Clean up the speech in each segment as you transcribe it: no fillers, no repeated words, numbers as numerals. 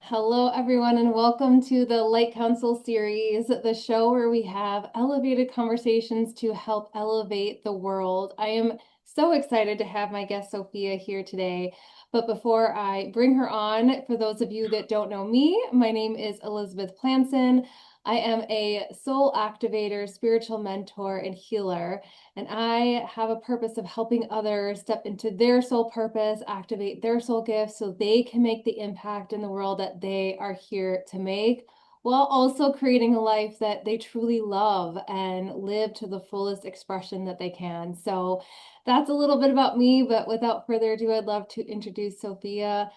Hello, everyone, and welcome to the Light Council series, the show where we have elevated conversations to help elevate the world. I am so excited to have my guest Sophia here today. But before I bring her on, for those of you that don't know me, my name is Elizabeth Planson. I am a soul activator, spiritual mentor, and healer. And I have a purpose of helping others step into their soul purpose, activate their soul gifts so they can make the impact in the world that they are here to make, while also creating a life that they truly love and live to the fullest expression that they can. So that's a little bit about me, but without further ado, I'd love to introduce Sophia.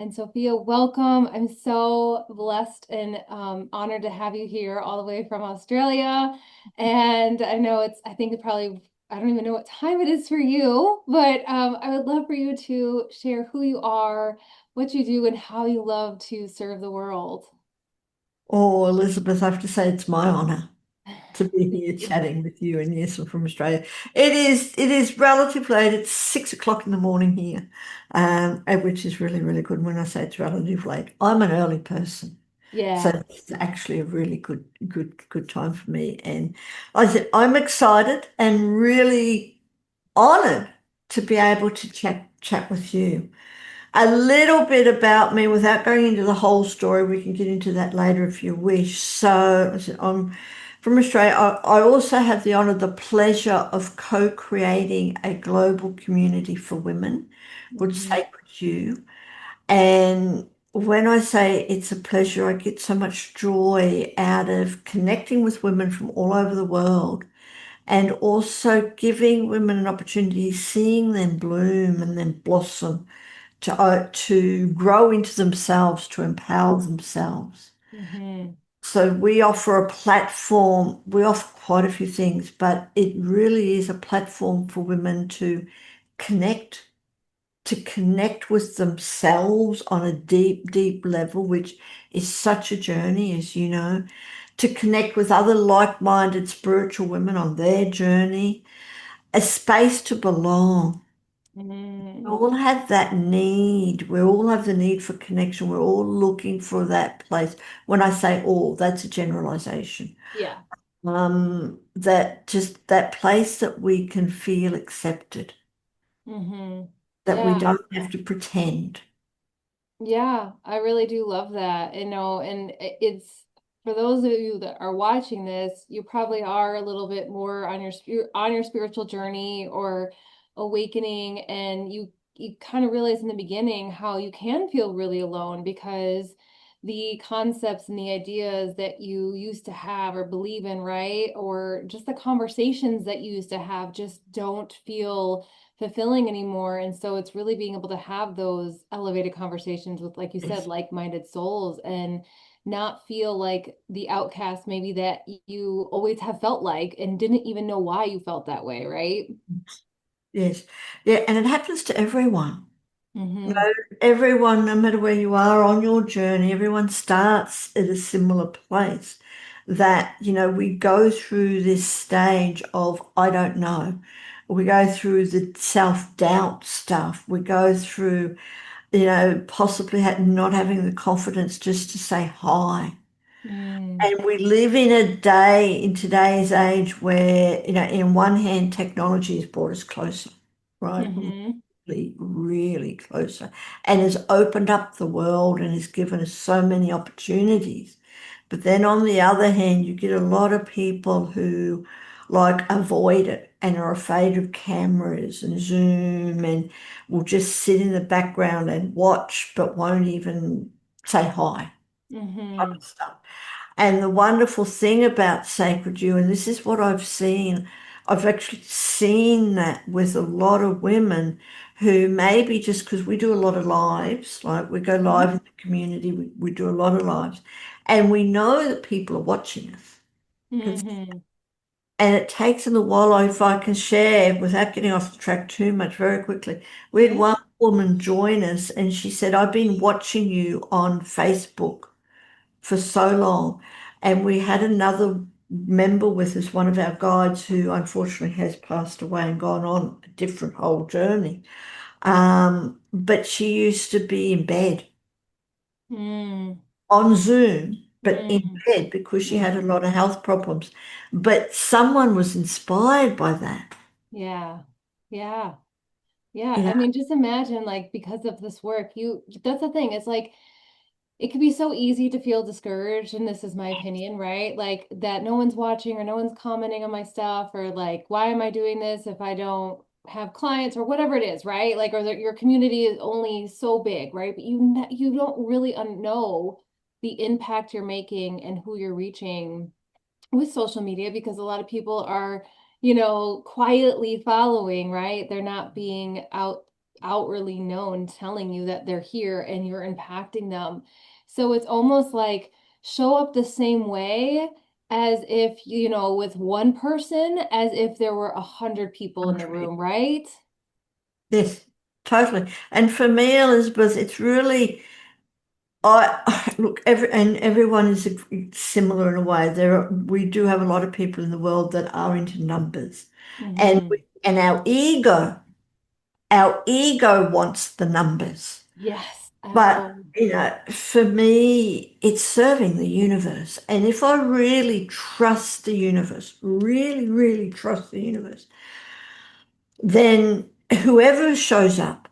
And Sophia, welcome. I'm so blessed and honored to have you here all the way from Australia. And I know I think it probably, I don't even know what time it is for you, but I would love for you to share who you are, what you do, and how you love to serve the world. Oh, Elizabeth, I have to say it's my honor to be Thank here you. chatting with you, and yes, I'm from Australia. It is relatively late. It's 6 o'clock in the morning here, which is really, really good. When I say it's relatively late, I'm an early person. So Yeah. it's actually a really good time for me. And I said, I'm excited and really honored to be able to chat with you. A little bit about me without going into the whole story. We can get into that later if you wish. So, I'm from Australia. I also have the honor, the pleasure of co-creating a global community for women called Mhm. Sacred You. And when I say it's a pleasure, I get so much joy out of connecting with women from all over the world and also giving women an opportunity, seeing them bloom and then blossom to grow into themselves, to empower themselves. Mhm. So we offer a platform, we offer quite a few things, but it really is a platform for women connect, to connect with themselves on a deep, deep level, which is such a journey, as you know, to connect with other like-minded spiritual women on their journey, a space to belong. We Mhm. all have that need. We all have the need for connection. We're all looking for that place. When I say all, that's a generalization. Yeah. That just that place that we can feel accepted, Mhm. that we Yeah. don't have to pretend. Yeah, I really do love that. And it's for those of you that are watching this, you probably are a little bit more on your spiritual journey or awakening, and you kind of realize in the beginning how you can feel really alone because the concepts and the ideas that you used to have or believe in, right? Or just the conversations that you used to have just don't feel fulfilling anymore. And so it's really being able to have those elevated conversations with, like you said, Yes, like-minded souls and not feel like the outcast maybe that you always have felt like and didn't even know why you felt that way, right? yes, yeah, and it happens to everyone. You Mm-hmm. know, everyone, no matter where you are on your journey, everyone starts at a similar place. That, we go through this stage of, I don't know. We go through the self-doubt stuff. We go through, possibly not having the confidence just to say hi. Mm. And we live in today's age where, in one hand, technology has brought us closer, right? Mm-hmm. Really, really closer, and has opened up the world and has given us so many opportunities. But then on the other hand, you get a lot of people who like avoid it and are afraid of cameras and Zoom and will just sit in the background and watch but won't even say hi, type Mm-hmm. of stuff. And the wonderful thing about Sacred You, and this is what I've actually seen that with a lot of women who maybe just because we do a lot of lives, like we go live in Mm-hmm. the community, we do a lot of lives, and we know that people are watching us. 'Cause- Mm-hmm. And it takes them a while, if I can share without getting off the track too much very quickly. We had Yeah. one woman join us and she said, I've been watching you on Facebook for so long. And we had another member with us, one of our guides who unfortunately has passed away and gone on a different whole journey. But she used to be in bed Mm, on Zoom, but in mm, bed because she had a lot of health problems. But someone was inspired by that, yeah. Yeah. Yeah. you know. I mean, just imagine like because of this work, that's the thing. It's like it could be so easy to feel discouraged, and this is my opinion, right? Like that no one's watching or no one's commenting on my stuff, or like, why am I doing this if I don't have clients or whatever it is, right? Like, or that your community is only so big, right? But you don't really know the impact you're making and who you're reaching with social media because a lot of people are, quietly following, right? They're not being outwardly known, telling you that they're here and you're impacting them. So it's almost like show up the same way as if, with one person, as if there were 100 people in the room, right? Yes, totally. And for me, Elizabeth, it's really I look everyone is similar in a way. We do have a lot of people in the world that are into numbers, and Mm-hmm. and our ego wants the numbers. Yes. But Oh, for me, it's serving the universe. And if I really trust the universe, really, really trust the universe, then whoever shows up,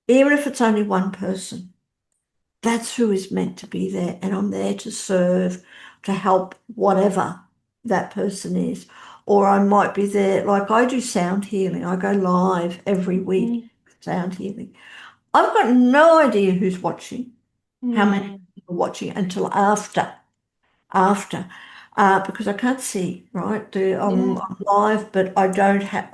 even if it's only one person, that's who is meant to be there. And I'm there to serve, to help whatever that person is. Or I might be there, like I do sound healing. I go live every week, mm-hmm. sound healing. I've got no idea who's watching, how many Mm. people are watching until after, because I can't see, right? I'm, Yeah. I'm live, but I don't have,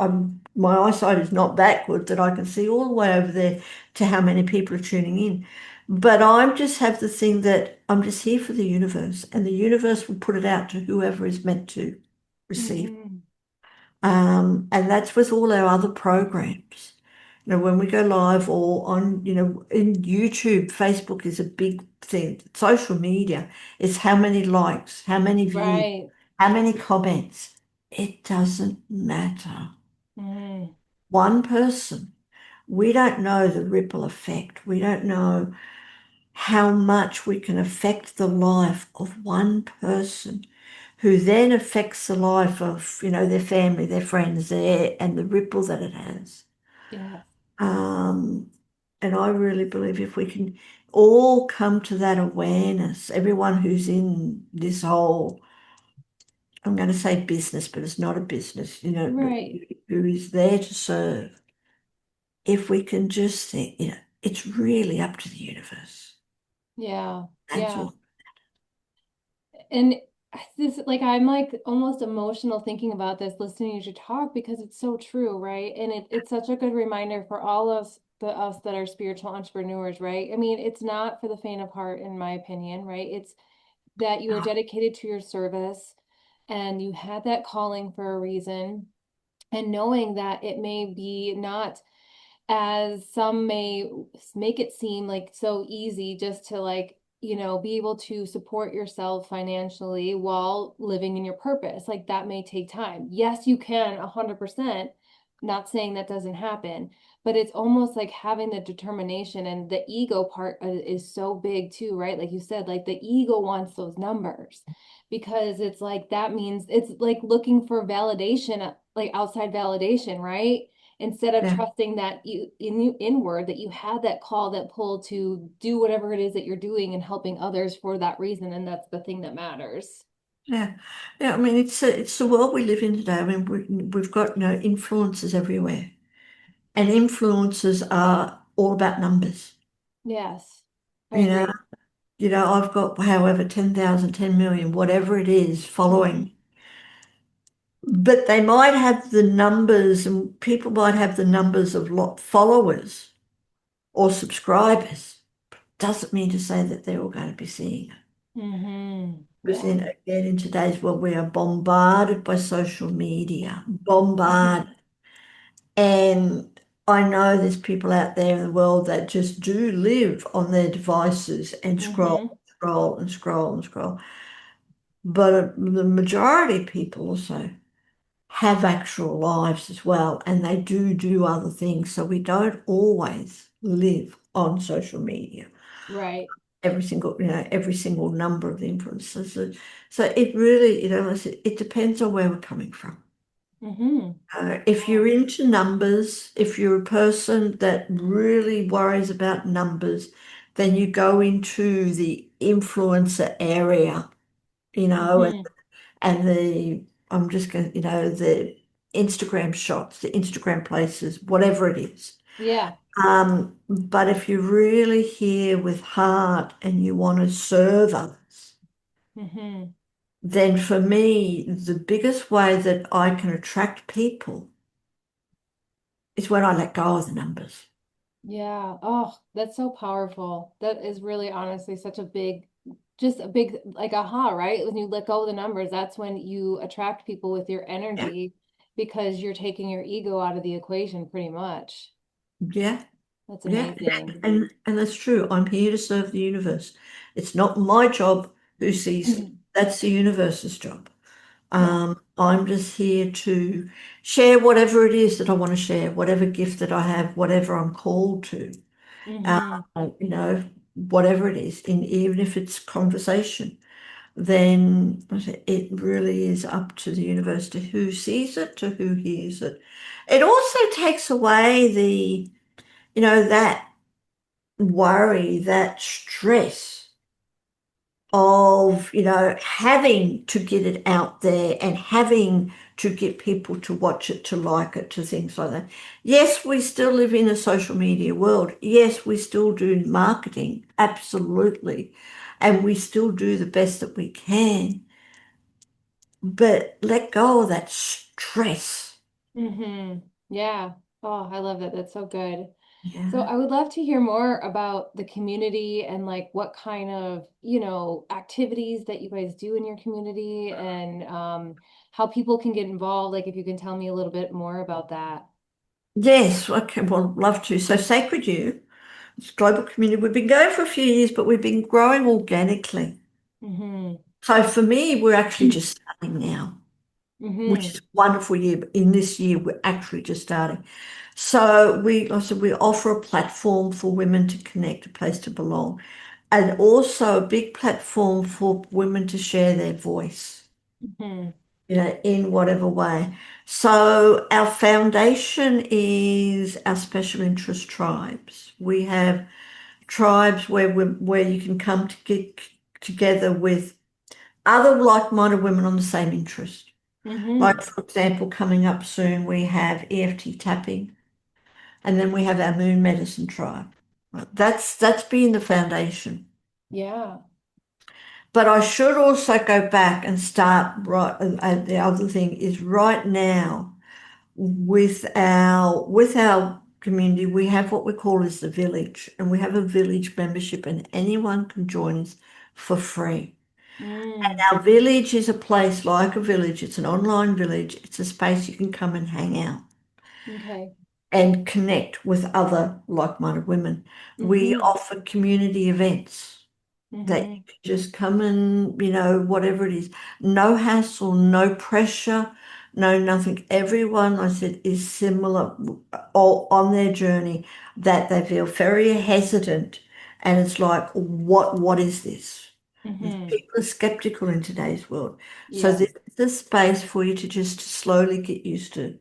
my eyesight is not that good that I can see all the way over there to how many people are tuning in. But I just have the thing that I'm just here for the universe, and the universe will put it out to whoever is meant to receive. Mm-hmm. And that's with all our other programs. When we go live or on, in YouTube, Facebook is a big thing. Social media is how many likes, how many views, Right. how many comments. It doesn't matter. Mm. One person. We don't know the ripple effect. We don't know how much we can affect the life of one person who then affects the life of, their family, their friends, and the ripple that it has. Yes. Um, and I really believe if we can all come to that awareness, everyone who's in this whole, I'm going to say business, but it's not a business, Right. who is there to serve, if we can just think, it's really up to the universe. Yeah. That's Yeah. all. And this, like, I'm like almost emotional thinking about this, listening to you talk because it's so true, right? And it's such a good reminder for all us that are spiritual entrepreneurs, right? I mean, it's not for the faint of heart, in my opinion, right? It's that you are dedicated to your service and you had that calling for a reason. And knowing that it may be not as some may make it seem like so easy just to like, be able to support yourself financially while living in your purpose. Like that may take time. Yes, you can 100%. Not saying that doesn't happen, but it's almost like having the determination, and the ego part is so big too, right? Like you said, like the ego wants those numbers because it's like that means it's like looking for validation, like outside validation, right? Instead of Yeah, trusting that inward, that you had that call, that pull to do whatever it is that you're doing and helping others for that reason, and that's the thing that matters. yeah, yeah. I mean, it's the world we live in today. I mean, we've got influences everywhere, and influences are all about numbers. Yes, I You know, agree. I've got however 10,000, 10 million, whatever it is, Mm-hmm. following. But they might have the numbers, and people might have the numbers of lot followers or subscribers. Doesn't mean to say that they're all going to be seeing it. Mm-hmm. Because Yeah. then again, in today's world, we are bombarded by social media, bombarded. And I know there's people out there in the world that just do live on their devices and scroll, Mm-hmm. scroll, and scroll and scroll. But the majority of people also have actual lives as well, and they do other things. So we don't always live on social media. Right. every single number of the influences. So it really, I said, it depends on where we're coming from. Mm-hmm. If you're into numbers, if you're a person that really worries about numbers, then you go into the influencer area, you know, and, Mm-hmm. and the, I'm just going to, the Instagram shots, the Instagram places, whatever it is. Yeah. But if you're really here with heart and you want to serve others, Mm-hmm. then for me, the biggest way that I can attract people is when I let go of the numbers. Yeah. Oh, that's so powerful. That is really honestly such a big, just a big like aha, right? When you let go of the numbers, that's when you attract people with your Yeah, energy because you're taking your ego out of the equation pretty much. yeah, That's yeah. amazing. And that's true. I'm here to serve the universe. It's not my job who sees it. That's the universe's job. Yeah. I'm just here to share whatever it is that I want to share, whatever gift that I have, whatever I'm called to. Mm-hmm. You know, whatever it is, even if it's conversation, then it really is up to the universe to who sees it, to who hears it. It also takes away that worry, that stress of, having to get it out there and having to get people to watch it, to like it, to things like that. Yes, we still live in a social media world. Yes, we still do marketing, absolutely. And we still do the best that we can. But let go of that stress. Mm-hmm. Yeah. Oh, I love that. That's so good. So Yeah. I would love to hear more about the community and like what kind of, activities that you guys do in your community and how people can get involved. Like if you can tell me a little bit more about that. Yes, okay, well, love to. So Sacred You, it's a global community. We've been going for a few years, but we've been growing organically. Mm-hmm. So for me, we're actually just starting now, which Mm-hmm. is a wonderful year. But in this year, we're actually just starting. So like I said, we offer a platform for women to connect, a place to belong, and also a big platform for women to share their voice, Mm-hmm. in whatever way. So our foundation is our special interest tribes. We have tribes where you can come to get together with other like-minded women on the same interest. Like, Mm-hmm. for example, coming up soon, we have EFT tapping, and then we have our moon medicine tribe. Right, that's been the foundation. Yeah. But I should also go back and start right. And the other thing is right now with our community, we have what we call as the village, and we have a village membership, and anyone can join us for free. Mm. Our village is a place like a village. It's an online village. It's a space you can come and hang out Okay. and connect with other like-minded women. We Mm-hmm. offer community events that you Mm-hmm. can just come and, whatever it is, no hassle, no pressure, no nothing. Everyone, I said, is similar all on their journey that they feel very hesitant. And it's like, what is this? Mm-hmm. People are skeptical in today's world. So Yeah. this is a space for you to just slowly get used to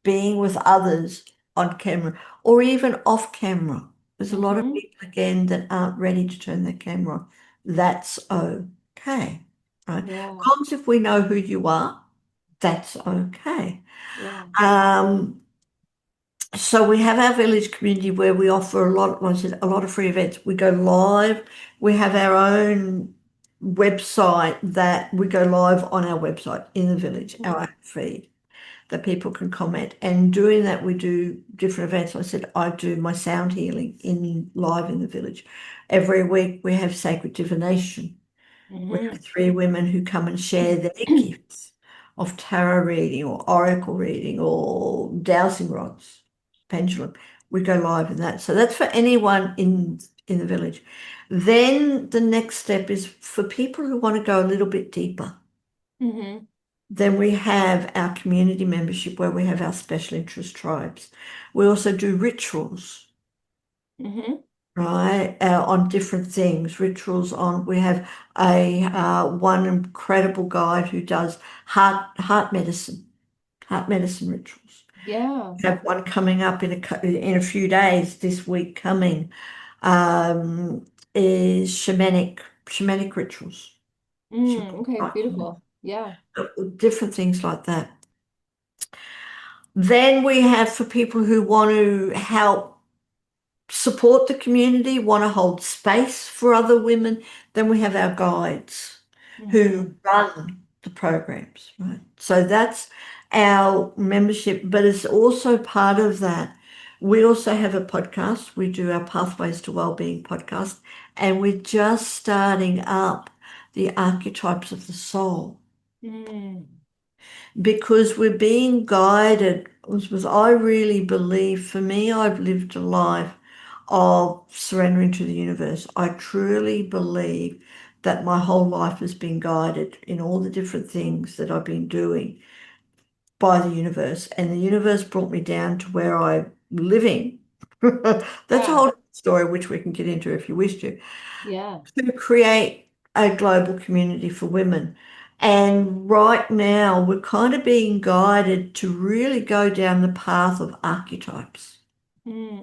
being with others on camera or even off camera. There's a lot of Mm-hmm. people again that aren't ready to turn their camera on. That's okay, right? Yeah. As long as if we know who you are, that's okay. Yeah. Um, so we have our village community where we offer like I said, a lot of free events. We go live. We have our own website that we go live on our website in the village, Mm-hmm. our own feed that people can comment. And doing that, we do different events. I said I do my sound healing in live in the village. Every week we have sacred divination. We have Mm-hmm. three women who come and share their gifts of tarot reading or oracle reading or dowsing rods, pendulum. We go live in that. So that's for anyone in the village. Then the next step is for people who want to go a little bit deeper. Mm-hmm. Then we have our community membership where we have our special interest tribes. We also do rituals, Mm-hmm. right, on different things, rituals on. We have a one incredible guide who does heart medicine rituals. Yeah. We have one coming up in a few days. This week coming is shamanic rituals, Okay, beautiful. Yeah. different things like that. Then we have for people who want to help support the community, want to hold space for other women, then we have our guides who Hmm. run the programs, right? So that's our membership, but it's also part of that. We also have a podcast. We do our Pathways to Wellbeing podcast, and we're just starting up the archetypes of the soul Mm. because we're being guided. I really believe, for me, I've lived a life of surrendering to the universe. I truly believe that my whole life has been guided in all the different things that I've been doing by the universe. And the universe brought me down to where I'm living. That's a Yeah. whole story, which we can get into if you wish Yeah. to create a global community for women. And right now, we're kind of being guided to really go down the path of archetypes,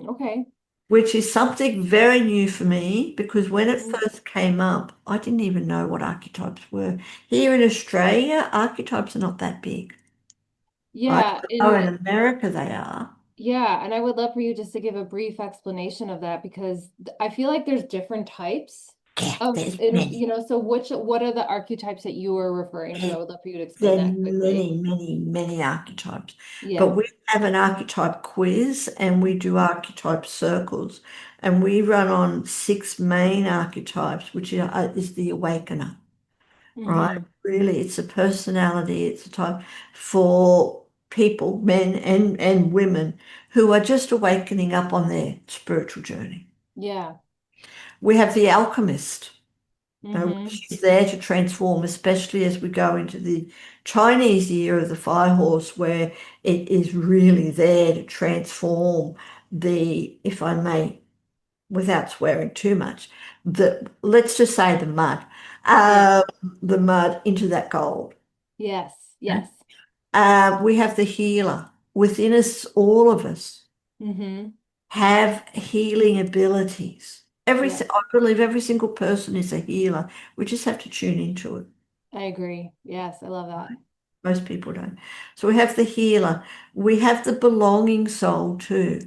Okay. which is something very new for me because when it Mhm. first came up, I didn't even know what archetypes were. Here in Australia, archetypes are not that big. I Yeah. know And in America they are. yeah, and I would love for you just to give a brief explanation of that because I feel like there's different types Yeah, of, there's and many. so what are the archetypes that you are referring to? I would love for you to explain There are that quickly. many archetypes. But Yeah. we have an archetype quiz and we do archetype circles. And we run on six main archetypes, which is the awakener, right? Mm-hmm. Really, it's a personality, it's a type for people, men and women, who are just awakening up on their spiritual journey. Yeah. We have the alchemist. Mm-hmm. Which is there to transform, especially as we go into the Chinese year of the fire horse, where it is really there to transform if I may, without swearing too much, let's just say Yeah. uh, the mud into that gold. Yes. Yes. We have the healer within us, all of us Mm-hmm. have healing abilities. Yes. I believe every single person is a healer. We just have to tune into it. I agree. Yes, I love that. Most people don't. So we have the healer. We have the belonging soul too.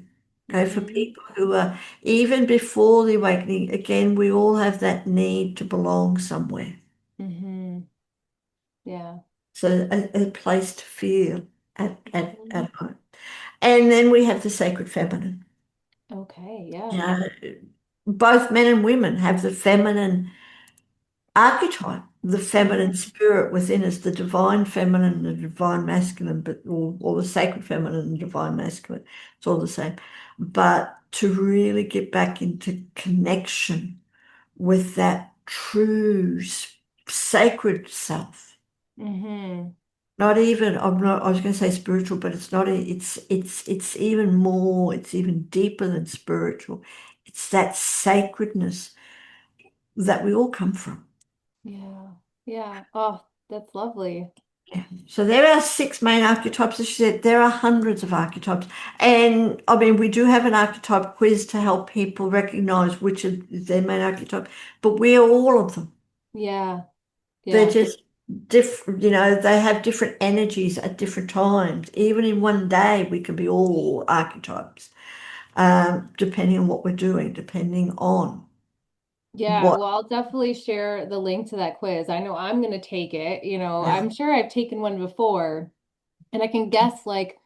Okay, for Mm-hmm. people who are even before the awakening, again, we all have that need to belong somewhere. Mm-hmm. Yeah. So a place to feel Mhm. at home. And then we have the sacred feminine. Okay. You Yeah. know, both men and women have the feminine archetype, the feminine Mhm. spirit within us, the divine feminine and the divine masculine, but or the sacred feminine and divine masculine, it's all the same. But to really get back into connection with that true sacred self. Mm-hmm. Not even, I was going to say spiritual, but it's not, it's even more, it's even deeper than spiritual. It's that sacredness that we all come from. Yeah. Yeah. Oh, that's lovely. Yeah. So there are six main archetypes. As she said, there are hundreds of archetypes. And I mean, we do have an archetype quiz to help people recognize which is their main archetype, but we are all of them. Yeah. They're Yeah. just different, they have different energies at different times. Even in one day, we can be all archetypes, depending on what we're doing, depending on Yeah, what. well, I'll definitely share the link to that quiz. I know I'm going to take it. Yeah. I'm sure I've taken one before, and I can guess like,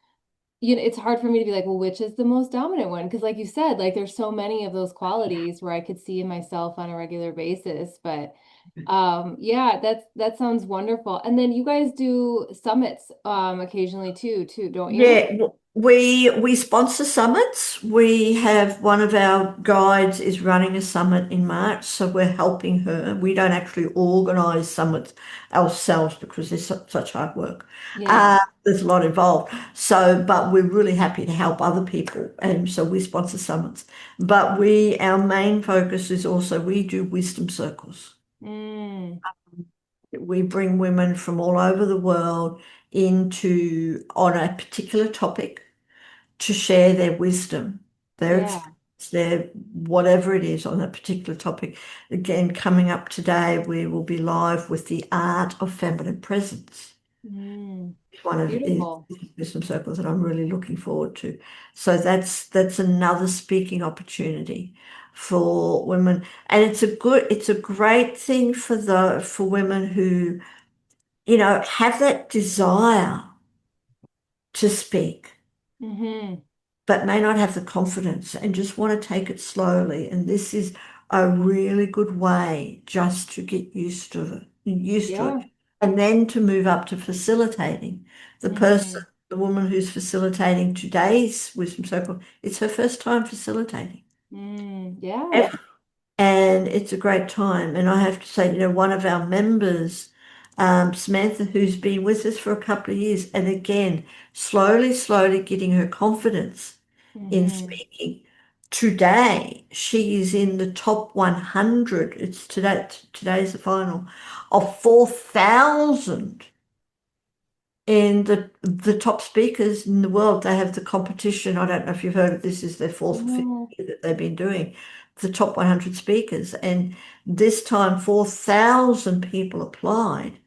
it's hard for me to be like, well, which is the most dominant one? Because like you said, like there's so many of those qualities where I could see in myself on a regular basis. But yeah, that sounds wonderful. And then you guys do summits occasionally too, don't you? Yeah. We sponsor summits. We have one of our guides is running a summit in March, so we're helping her. We don't actually organise summits ourselves because there's such hard work. Yeah. There's a lot involved. So, but we're really happy to help other people, and so we sponsor summits. But our main focus is also we do wisdom circles. Mm, We bring women from all over the world into on a particular topic to share their wisdom, their yeah. experience, their whatever it is on that particular topic. Again, coming up today, we will be live with the art of feminine presence. Mm, It's one of the beautiful. wisdom circles that I'm really looking forward to. So that's another speaking opportunity for women, and it's a great thing for women who have that desire to speak Mm-hmm. but may not have the confidence and just want to take it slowly. And this is a really good way just to get used to it. Yeah. And then to move up to facilitating. Mm-hmm. The woman who's facilitating today's Wisdom Circle, it's her first time facilitating. Mm, yeah. And it's a great time. And I have to say, one of our members, Samantha, who's been with us for a couple of years, and again, slowly getting her confidence in Mm-hmm. speaking. Today, she is in the top 100. Today's the final of 4,000 in the top speakers in the world. They have the competition. I don't know if you've heard of this, is their fourth or fifth No. year that they've been doing the top 100 speakers. And this time, 4,000 people applied.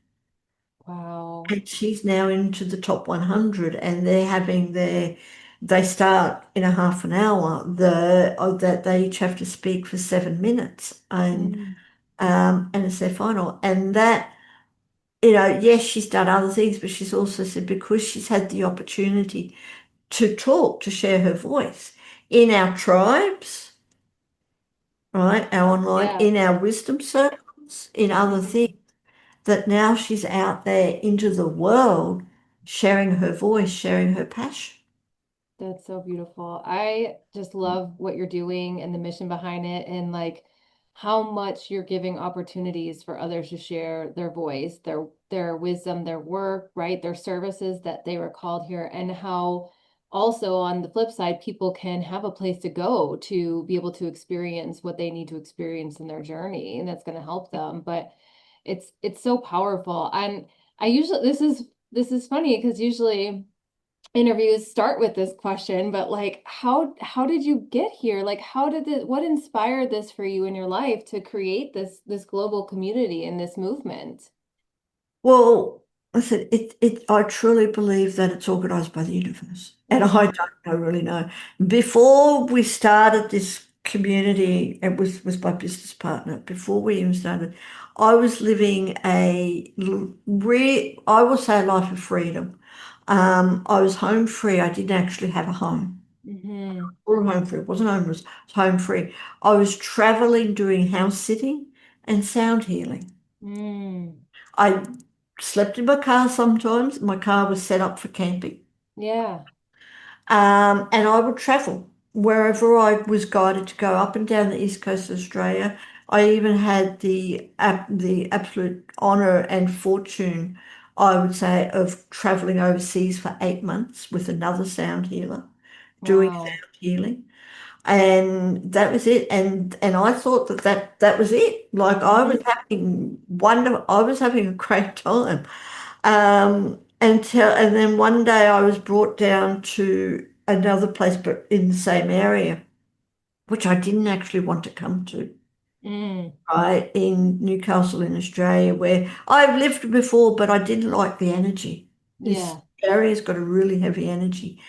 Wow. And she's now into the top 100, and they start in a half an hour. That they each have to speak for 7 minutes, Mm, and it's their final. And that, yes, she's done other things, but she's also said because she's had the opportunity to talk, to share her voice in our tribes, right? Our online, yeah. in our wisdom circles, in other Mhm. things, that now she's out there into the world sharing her voice, sharing her passion. That's so beautiful. I just love what you're doing and the mission behind it, and like how much you're giving opportunities for others to share their voice, their wisdom, their work, right? Their services that they were called here, and how also on the flip side, people can have a place to go to be able to experience what they need to experience in their journey, and that's going to help them. But it's so powerful. And I usually this is funny because usually interviews start with this question, but like how did you get here? Like how did it what inspired this for you in your life to create this global community and this movement? Well, I said I truly believe that it's organized by the universe. And I Mm, don't really know. Before we started this community, it was my business partner. Before we even started, I was living I will say a life of freedom. I was home free. I didn't actually have a home. mm-hmm, Or home free. It wasn't homeless. It was home free. I was traveling doing house sitting and sound healing. mm, I slept in my car sometimes. My car was set up for camping. yeah, And I would travel wherever I was guided to go up and down the east coast of Australia. I even had the absolute honor and fortune, I would say, of traveling overseas for 8 months with another sound healer, doing wow. sound healing. And that was it. And I thought that was it. Like Mm-hmm, I was having a great time. And then one day I was brought down to another place, but in the same area, which I didn't actually want to come to, mm, right? In Newcastle in Australia, where I've lived before, but I didn't like the energy. This yeah, area's got a really heavy energy.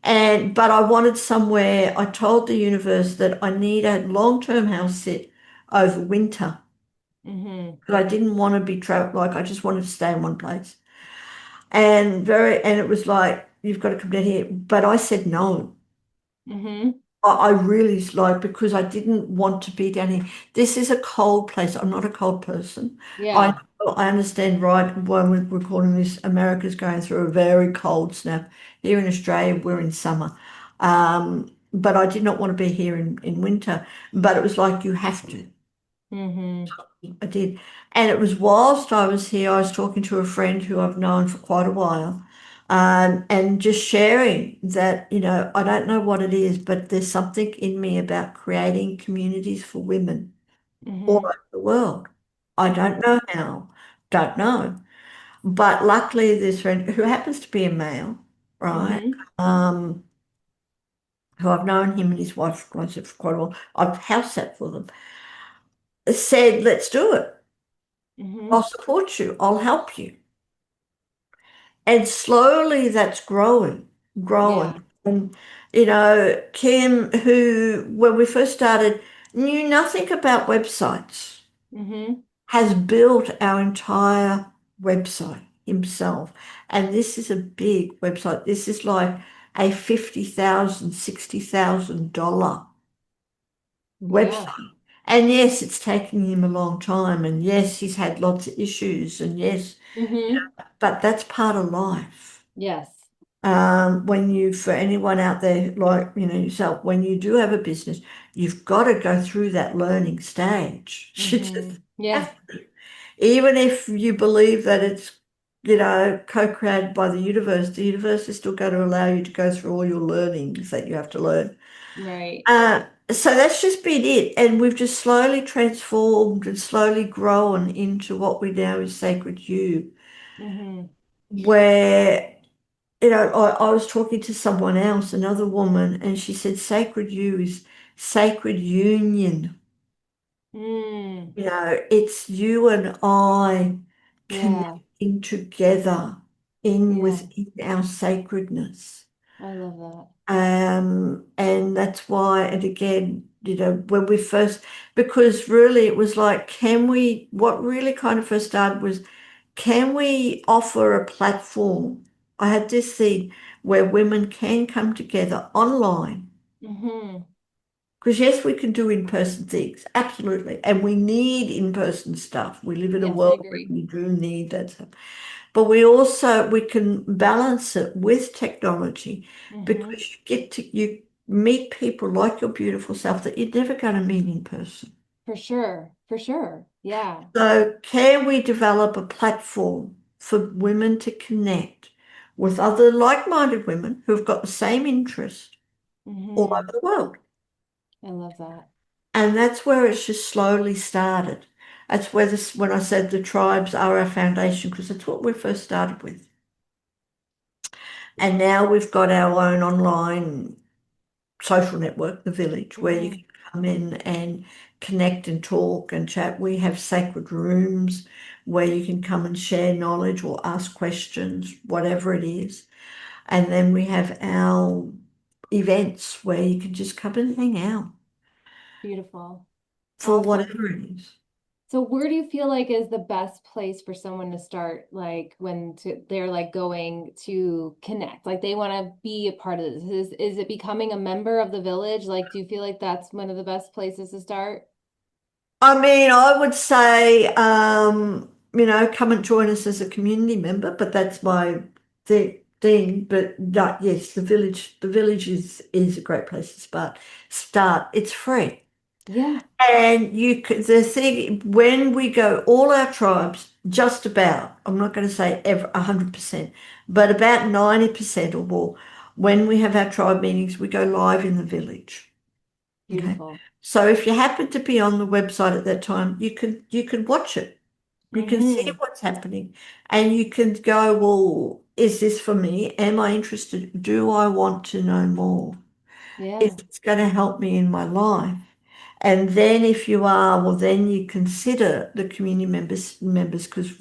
But I wanted somewhere, I told the universe that I need a long-term house sit over winter. mm-hmm, But I didn't want to be trapped, like I just wanted to stay in one place. And it was like, you've got to come down here. But I said no. mm-hmm, I really like because I didn't want to be down here. This is a cold place. I'm not a cold person. I yeah, Well, I understand, right, when we're recording this, America's going through a very cold snap. Here in Australia, we're in summer. But I did not want to be here in winter. But it was like you have to. Mm-hmm. I did. And it was whilst I was here, I was talking to a friend who I've known for quite a while, and just sharing that, I don't know what it is, but there's something in me about creating communities for women all Mm-hmm. over the world. I Mm-hmm. don't know how, don't know. But luckily, this friend who happens to be a male, right? Mm-hmm. Um, who I've known him and his wife for quite a while, I've house sat for them, said, let's do it. Mm-hmm. I'll support you. I'll help you. And slowly that's growing, Yeah. growing. And, Kim, who, when we first started, knew nothing about websites, Mm-hmm. has built our entire website himself. And this is a big website. This is like a $50,000, $60,000 Yeah. website. And yes, it's taken him a long time. And yes, he's had lots of issues. And yes, Mm-hmm. but that's part of life. Yes. When you, for anyone out there like yourself, when you do have a business, you've got to go through that learning stage. You Mm-hmm. just Yeah. have to. Even if you believe that it's, co-created by the universe is still going to allow you to go through all your learnings that you have to learn. Right. Uh, so that's just been it. And we've just slowly transformed and slowly grown into what we now is Sacred You, Mm-hmm. where, I was talking to someone else, another woman, and she said Sacred You is sacred union. Mm. It's you and I Yeah. connecting together in Yeah. within our sacredness. I love that. And that's why, and again, when we first, because really it was like, what really kind of first started was, can we offer a platform? I had this thing where women can come together online. Mm-hmm. Because yes, we can do in-person things, absolutely. And we need in-person stuff. We live in a Yes, I world where agree. we do need that stuff. But we can balance it with technology, Mm-hmm. because you meet people like your beautiful self that you're never going to meet in person. For sure. For sure. Yeah. So can we develop a platform for women to connect with other like-minded women who've got the same interest all over Mm-hmm. the world? I love that. And that's where it's just slowly started. That's where when I said the tribes are our foundation, because that's what we first started with. And now we've got our own online social network, the village, where you Mm-hmm. can come in and connect and talk and chat. We have sacred rooms where you can come and share knowledge or ask questions, whatever it is. And then we have our events where you can just come and hang out Beautiful. for Awesome. whatever it is. So where do you feel like is the best place for someone to start, like they're like going to connect, like they want to be a part of this? Is it becoming a member of the village? Like, do you feel like that's one of the best places to start? I mean, I would say, come and join us as a community member, but that's my thing. But no, yes, the village is a great place to start. It's free. Yeah. And the thing, when we go, all our tribes, just about, I'm not going to say 100%, but about 90% or more, when we have our tribe meetings, we go live in the village. Okay. Beautiful. So if you happen to be on the website at that time, you can watch it. You can see Mm-hmm. what's happening, and you can go, well, is this for me? Am I interested? Do I want to know more? Is Yeah. this going to help me in my life? And then if you are, well, then you consider the community members, because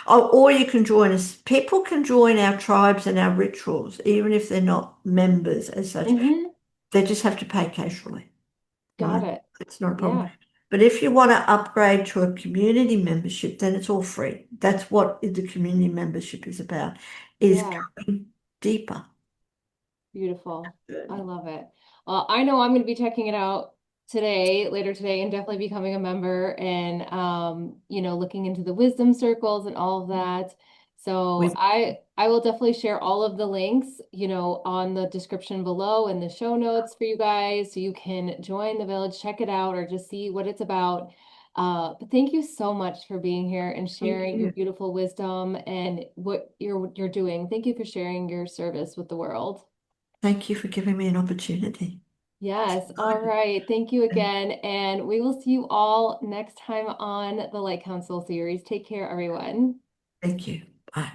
or you can join us. People can join our tribes and our rituals, even if they're not members as such. Mm-hmm. They just have to pay casually. Got Right? it. It's not a problem. Yeah. But if you want to upgrade to a community membership, then it's all free. That's what the community membership is about, is Yeah. going deeper. Beautiful. I love it. I know I'm going to be checking it out. later today, and definitely becoming a member and looking into the wisdom circles and all of that. So We've I will definitely share all of the links, on the description below and the show notes for you guys so you can join the village, check it out, or just see what it's about. But thank you so much for being here and Thank sharing your you. beautiful wisdom and what you're doing. Thank you for sharing your service with the world. Thank you for giving me an opportunity. Yes. All right. Thank you again. And we will see you all next time on the Light Council series. Take care, everyone. Thank you. Bye.